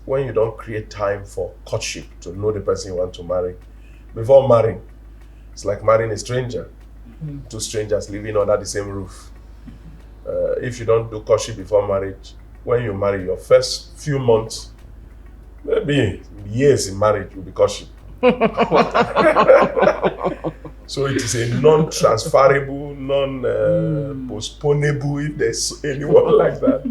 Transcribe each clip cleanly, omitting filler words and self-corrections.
when you don't create time for courtship to know the person you want to marry, before marrying, it's like marrying a stranger. Two strangers living under the same roof. If you don't do courtship before marriage, when you marry, your first few months, maybe years in marriage, will be courtship. So it is a non-transferable, non-postponable, if there's anyone like that,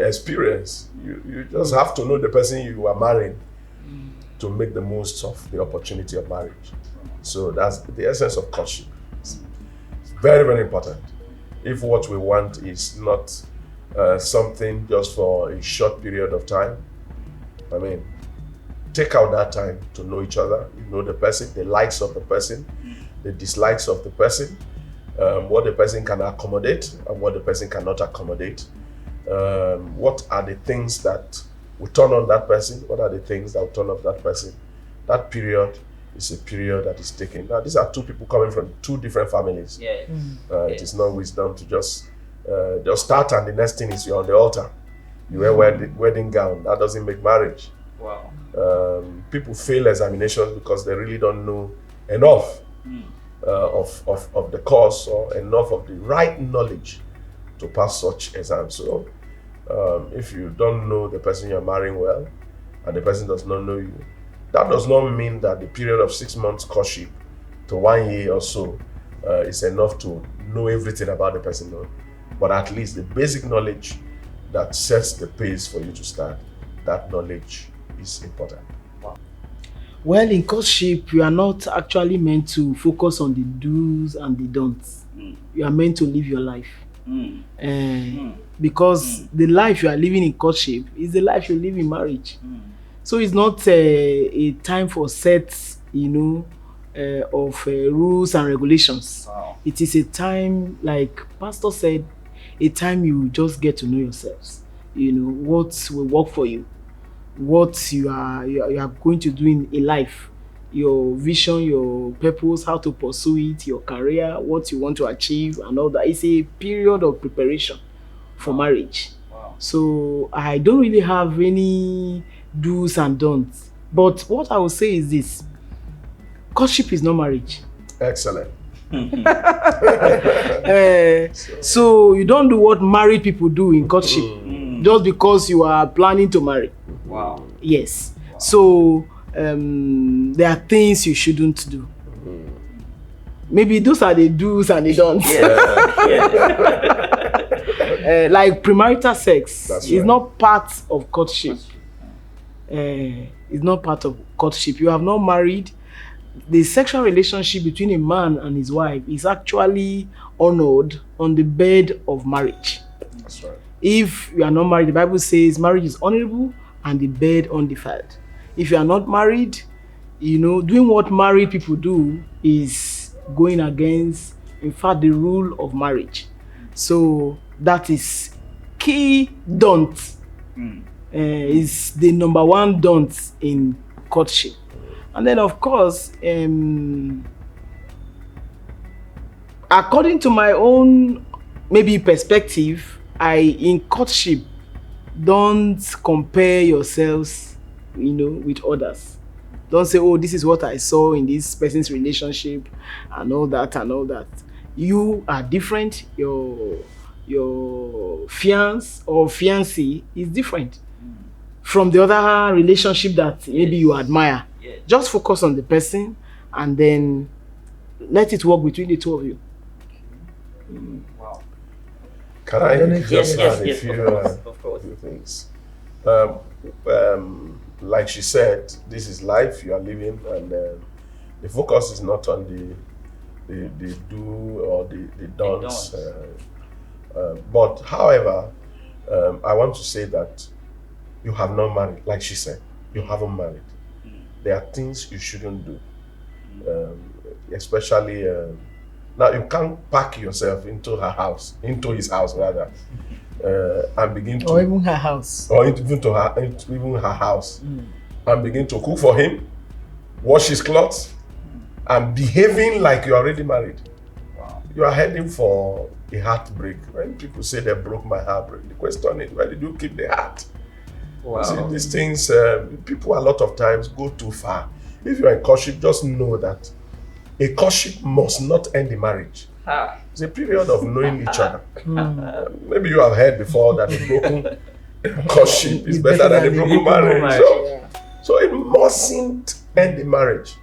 experience. You just have to know the person you are marrying to make the most of the opportunity of marriage. So that's the essence of courtship. It's very, very important. If what we want is not something just for a short period of time, I mean, take out that time to know each other, you know the person, the likes of the person, the dislikes of the person, what the person can accommodate and what the person cannot accommodate. What are the things that will turn on that person? What are the things that will turn off that person? That period is a period that is taken. Now, these are two people coming from two different families. Yeah. It is not wisdom to just start and the next thing is you're on the altar. You wear wedding gown. That doesn't make marriage. Wow. People fail examinations because they really don't know enough of the course or enough of the right knowledge to pass such exams. So if you don't know the person you're marrying well and the person does not know you, that does not mean that the period of 6 months courtship to 1 year or so is enough to know everything about the person. No. But at least the basic knowledge that sets the pace for you to start, that knowledge is important. Well, in courtship, you are not actually meant to focus on the do's and the don'ts. You are meant to live your life. Because the life you are living in courtship is the life you live in marriage. So it's not a time for sets, of rules and regulations. Wow. It is a time, like Pastor said, a time you just get to know yourselves. What will work for you, what you are going to do in life, your vision, your purpose, how to pursue it, your career, what you want to achieve, and all that. It's a period of preparation for marriage. Wow. So I don't really have any do's and don'ts. But what I will say is this: courtship is not marriage. Excellent. So you don't do what married people do in courtship just because you are planning to marry. Wow. Yes. Wow. So there are things you shouldn't do. Maybe those are the do's and the don'ts. Like premarital sex is not part of courtship. It's not part of courtship. You have not married. The sexual relationship between a man and his wife is actually honored on the bed of marriage. That's right. If you are not married, the Bible says marriage is honorable and the bed undefiled. If you are not married, doing what married people do is going against, in fact, the rule of marriage. So that is key don't. Is the number one don't in courtship. And then, of course, according to my own maybe perspective, in courtship, don't compare yourselves, with others. Don't say, oh, this is what I saw in this person's relationship and all that and all that. You are different. Your fiancé or fiancée is different from the other relationship that maybe you admire. Yes. Just focus on the person and then let it work between the two of you. Wow. Can I just add a Yes, few of course. few things? Like she said, this is life you are living, and the focus is not on the do or the don'ts. But however, I want to say that you have not married, like she said, you haven't married. There are things you shouldn't do, especially now you can't pack yourself into his house rather, and begin to, Or even her house. or even her house, and begin to cook for him, wash his clothes, and behaving like you're already married. Wow. You are heading for a heartbreak. When people say they broke my heart, the question is, where did you keep the heart? Wow. See, these things, people a lot of times go too far. If you're in courtship, just know that a courtship must not end the marriage. Ha. It's a period of knowing each other. Maybe you have heard before that a broken courtship is better than a broken marriage. So it mustn't end the marriage.